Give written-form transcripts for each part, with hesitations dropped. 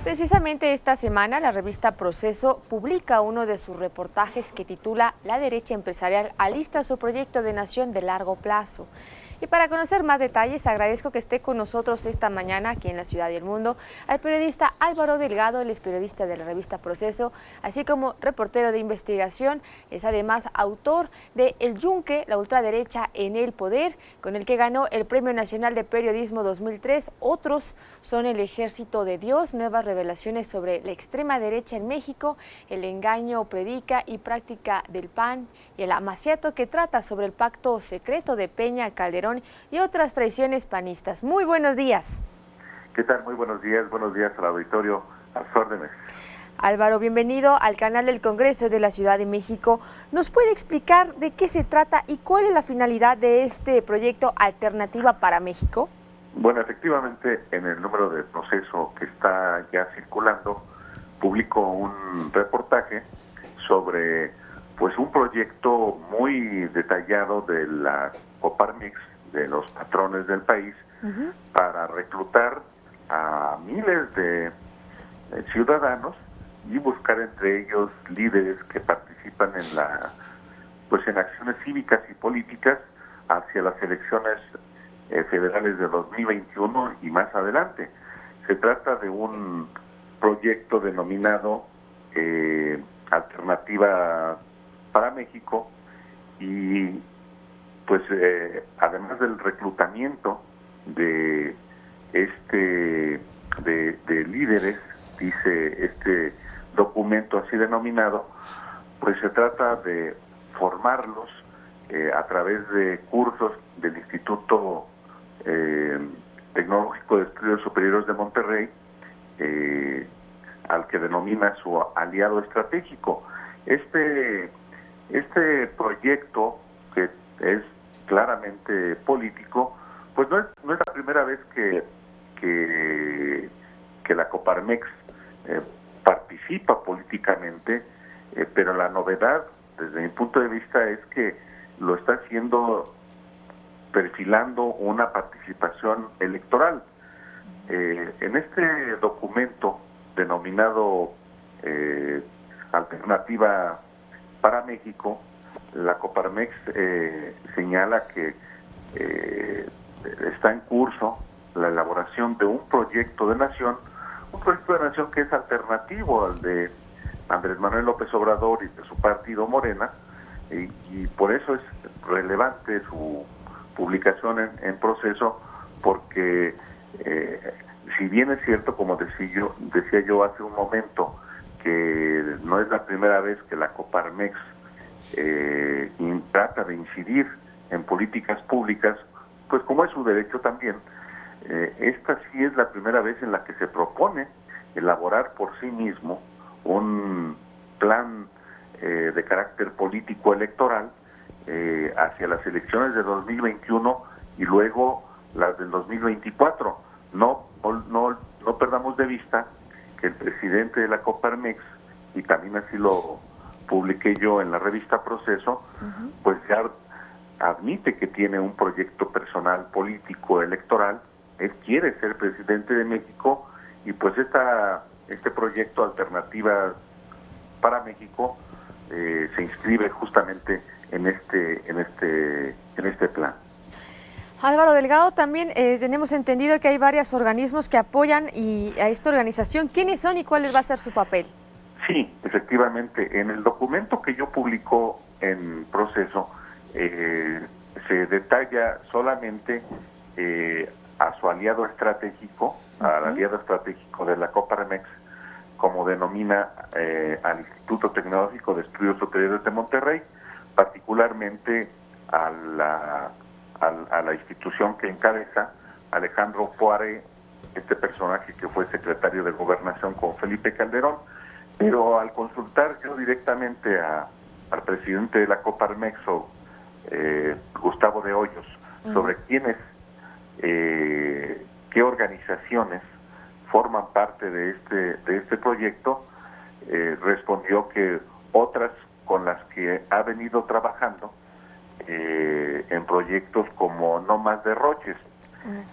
Precisamente esta semana la revista Proceso publica uno de sus reportajes que titula La derecha empresarial alista su proyecto de nación de largo plazo. Y para conocer más detalles, agradezco que esté con nosotros esta mañana aquí en La Ciudad y el Mundo al periodista Álvaro Delgado. Él es periodista de la revista Proceso, así como reportero de investigación. Es además autor de El Yunque, la ultraderecha en el poder, con el que ganó el Premio Nacional de Periodismo 2003. Otros son El Ejército de Dios, nuevas revelaciones sobre la extrema derecha en México, El engaño, predica y práctica del PAN, y El amaciato, que trata sobre el pacto secreto de Peña, Calderón y otras traiciones panistas. Muy buenos días. ¿Qué tal? Muy buenos días al auditorio, a sus órdenes. Álvaro, bienvenido al canal del Congreso de la Ciudad de México. ¿Nos puede explicar de qué se trata y cuál es la finalidad de este proyecto Alternativa para México? Bueno, efectivamente, en el número de Proceso que está ya circulando, publico un reportaje sobre un proyecto muy detallado de la Coparmex, de los patrones del país, para reclutar a miles de ciudadanos y buscar entre ellos líderes que participan en acciones cívicas y políticas hacia las elecciones federales de 2021 y más adelante. Se trata de un proyecto denominado Alternativa para México, y además del reclutamiento de líderes, dice este documento así denominado, pues se trata de formarlos a través de cursos del Instituto Tecnológico de Estudios Superiores de Monterrey, al que denomina su aliado estratégico. Este proyecto, que es claramente político, pues no es la primera vez que la Coparmex participa políticamente, pero la novedad, desde mi punto de vista, es que lo está haciendo perfilando una participación electoral. En este documento denominado Alternativa para México, la Coparmex señala que está en curso la elaboración de un proyecto de nación que es alternativo al de Andrés Manuel López Obrador y de su partido Morena, y por eso es relevante su publicación en Proceso, porque si bien es cierto, como decía yo hace un momento, que no es la primera vez que la Coparmex trata de incidir en políticas públicas, pues como es su derecho también, esta sí es la primera vez en la que se propone elaborar por sí mismo un plan de carácter político electoral hacia las elecciones de 2021 y luego las del 2024. No perdamos de vista que el presidente de la Coparmex, y también así lo publiqué yo en la revista Proceso, pues ya admite que tiene un proyecto personal político electoral. Él quiere ser presidente de México, y pues este proyecto Alternativa para México se inscribe justamente en este plan. Álvaro Delgado, también tenemos entendido que hay varios organismos que apoyan a esta organización. ¿Quiénes son y cuál va a ser su papel? Sí, efectivamente. En el documento que yo publico en Proceso, se detalla solamente a su aliado estratégico, al aliado estratégico de la Coparmex, como denomina al Instituto Tecnológico de Estudios Superiores de Monterrey, particularmente a la institución que encabeza Alejandro Poiré, este personaje que fue secretario de Gobernación con Felipe Calderón. Pero al consultar yo directamente al presidente de la Coparmex, Gustavo de Hoyos, sobre qué organizaciones forman parte de este proyecto, respondió que otras con las que ha venido trabajando en proyectos como No Más Derroches.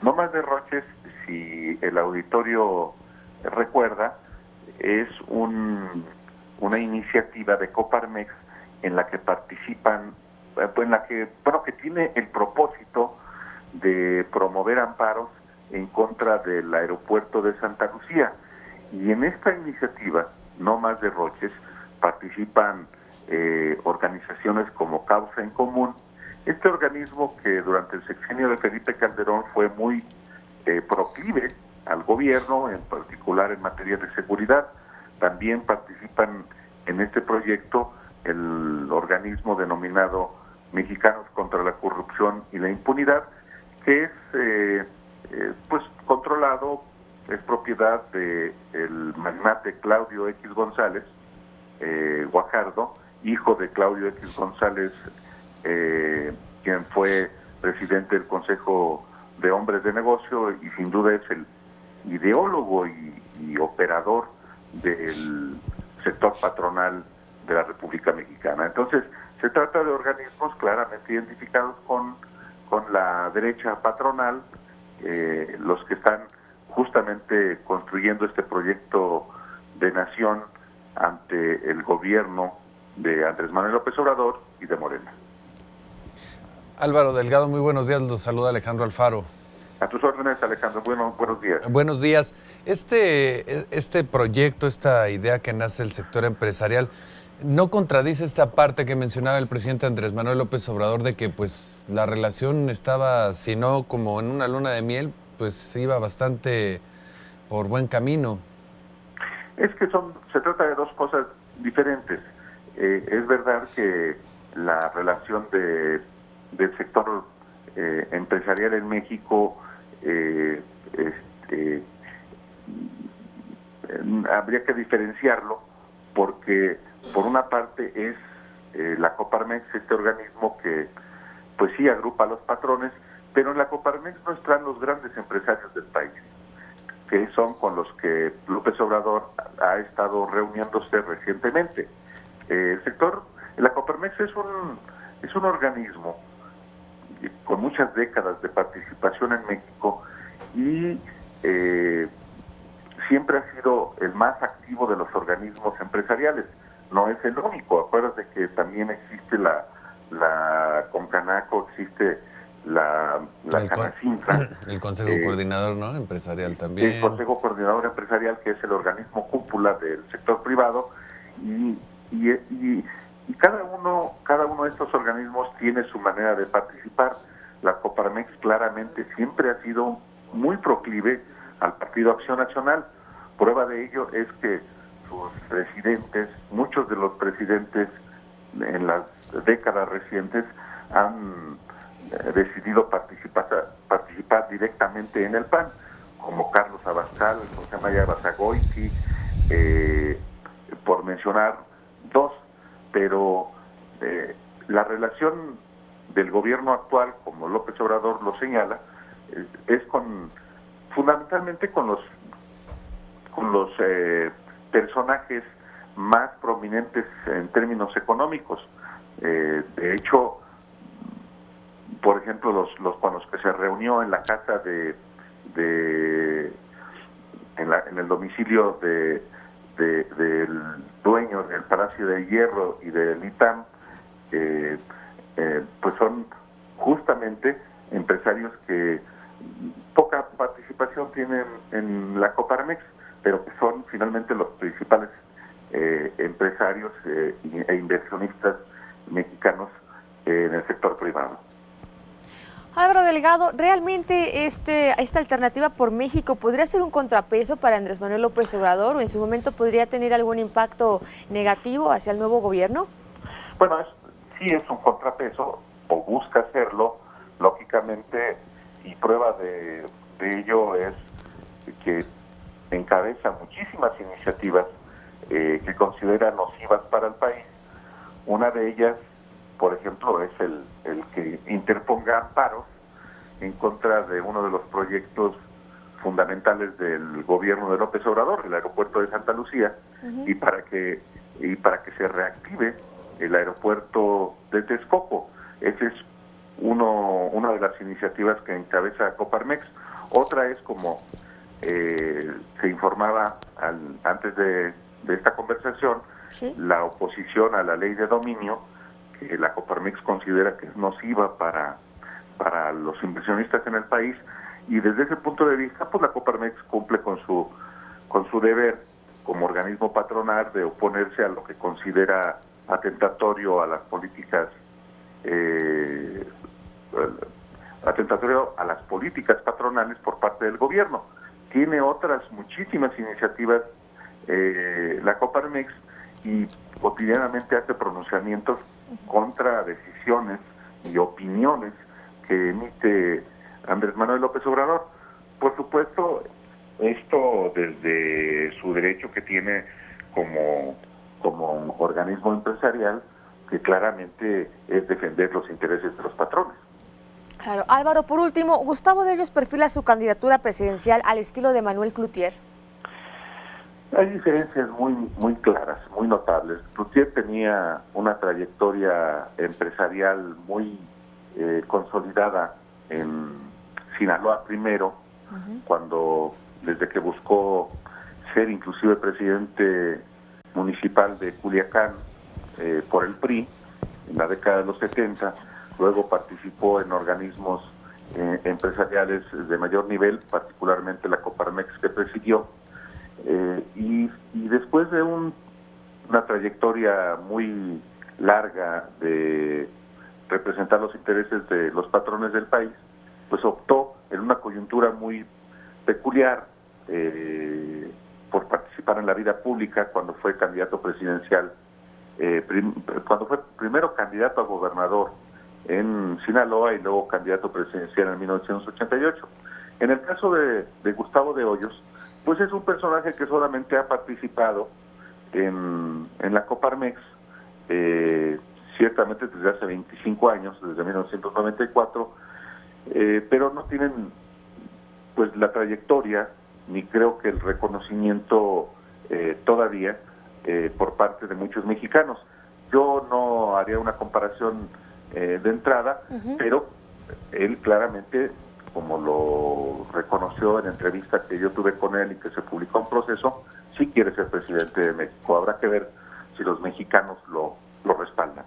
No Más Derroches, si el auditorio recuerda, es una iniciativa de Coparmex en la que participan, que tiene el propósito de promover amparos en contra del aeropuerto de Santa Lucía. Y en esta iniciativa, No Más Derroches, participan organizaciones como Causa en Común, este organismo que durante el sexenio de Felipe Calderón fue muy proclive al gobierno, en particular en materia de seguridad. También participan en este proyecto el organismo denominado Mexicanos contra la Corrupción y la Impunidad, que es controlado, es propiedad del magnate Claudio X González Guajardo, hijo de Claudio X González, quien fue presidente del Consejo de Hombres de Negocio y sin duda es el ideólogo y operador del sector patronal de la República Mexicana. Entonces, se trata de organismos claramente identificados con la derecha patronal, los que están justamente construyendo este proyecto de nación ante el gobierno de Andrés Manuel López Obrador y de Morena. Álvaro Delgado, muy buenos días, los saluda Alejandro Alfaro. A tus órdenes, Alejandro, buenos días. Buenos días. Este proyecto, esta idea que nace del sector empresarial, ¿no contradice esta parte que mencionaba el presidente Andrés Manuel López Obrador de que pues la relación estaba, si no como en una luna de miel, pues iba bastante por buen camino? Es que se trata de dos cosas diferentes. Es verdad que la relación del sector empresarial en México habría que diferenciarlo porque por una parte es la Coparmex, este organismo que pues sí agrupa a los patrones, pero en la Coparmex no están los grandes empresarios del país, que son con los que López Obrador ha estado reuniéndose recientemente. La Coparmex es un organismo con muchas décadas de participación en México y siempre ha sido el más activo de los organismos empresariales. No es el único, acuérdate que también existe la Concanaco, existe la Canacintra. El Consejo Coordinador, ¿no? Empresarial también. El Consejo Coordinador Empresarial, que es el organismo cúpula del sector privado, y cada uno de estos organismos tiene su manera de participar. La Coparmex claramente siempre ha sido muy proclive al Partido Acción Nacional. Prueba de ello es que sus presidentes, muchos de los presidentes en las décadas recientes han decidido participar directamente en el PAN, como Carlos Abascal, José María Basagoiti, por mencionar dos, pero la relación del gobierno actual, como López Obrador lo señala, es fundamentalmente con los personajes más prominentes en términos económicos. De hecho, por ejemplo, los con los que se reunió en la casa en el domicilio del dueño del Palacio de Hierro y del ITAM, pues son justamente empresarios que poca participación tienen en la Coparmex, pero que son finalmente los principales empresarios e inversionistas mexicanos en el sector privado. Álvaro Delgado, ¿realmente esta alternativa por México podría ser un contrapeso para Andrés Manuel López Obrador o en su momento podría tener algún impacto negativo hacia el nuevo gobierno? Bueno, sí es un contrapeso, o busca hacerlo, lógicamente, y prueba de ello es que encabeza muchísimas iniciativas que considera nocivas para el país. Una de ellas, por ejemplo, es el que interponga amparos en contra de uno de los proyectos fundamentales del gobierno de López Obrador, el aeropuerto de Santa Lucía, y para que se reactive el aeropuerto de Texcoco. Esa es una de las iniciativas que encabeza Coparmex. Otra es, como se informaba antes de esta conversación, Sí. la oposición a la ley de dominio, que la Coparmex considera que es nociva para los inversionistas en el país, y desde ese punto de vista, pues la Coparmex cumple con su deber como organismo patronal de oponerse a lo que considera atentatorio a las políticas patronales por parte del gobierno. Tiene otras muchísimas iniciativas la Coparmex, y cotidianamente hace pronunciamientos contra decisiones y opiniones que emite Andrés Manuel López Obrador. Por supuesto, esto desde su derecho que tiene como un organismo empresarial, que claramente es defender los intereses de los patrones. Claro. Álvaro, por último, Gustavo de Hoyos perfila su candidatura presidencial al estilo de Manuel Cloutier. Hay diferencias muy claras, muy notables. Cloutier tenía una trayectoria empresarial muy consolidada en Sinaloa primero, desde que buscó ser inclusive presidente municipal de Culiacán por el PRI en la década de los 70, luego participó en organismos empresariales de mayor nivel, particularmente la Coparmex que presidió, y después de una trayectoria muy larga de representar los intereses de los patrones del país, pues optó en una coyuntura muy peculiar por participar en la vida pública cuando fue candidato presidencial, cuando fue primero candidato a gobernador en Sinaloa y luego candidato presidencial en 1988. En el caso de Gustavo de Hoyos, pues es un personaje que solamente ha participado en la Coparmex, ciertamente desde hace 25 años, desde 1994, pero no tienen pues la trayectoria ni creo que el reconocimiento todavía por parte de muchos mexicanos. Yo no haría una comparación de entrada, pero él claramente, como lo reconoció en la entrevista que yo tuve con él y que se publicó en Proceso, sí quiere ser presidente de México. Habrá que ver si los mexicanos lo respaldan.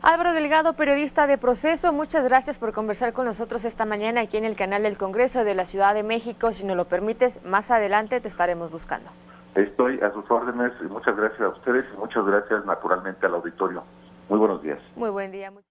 Álvaro Delgado, periodista de Proceso, muchas gracias por conversar con nosotros esta mañana aquí en el canal del Congreso de la Ciudad de México. Si nos lo permites, más adelante te estaremos buscando. Estoy a sus órdenes y muchas gracias a ustedes y muchas gracias naturalmente al auditorio. Muy buenos días. Muy buen día.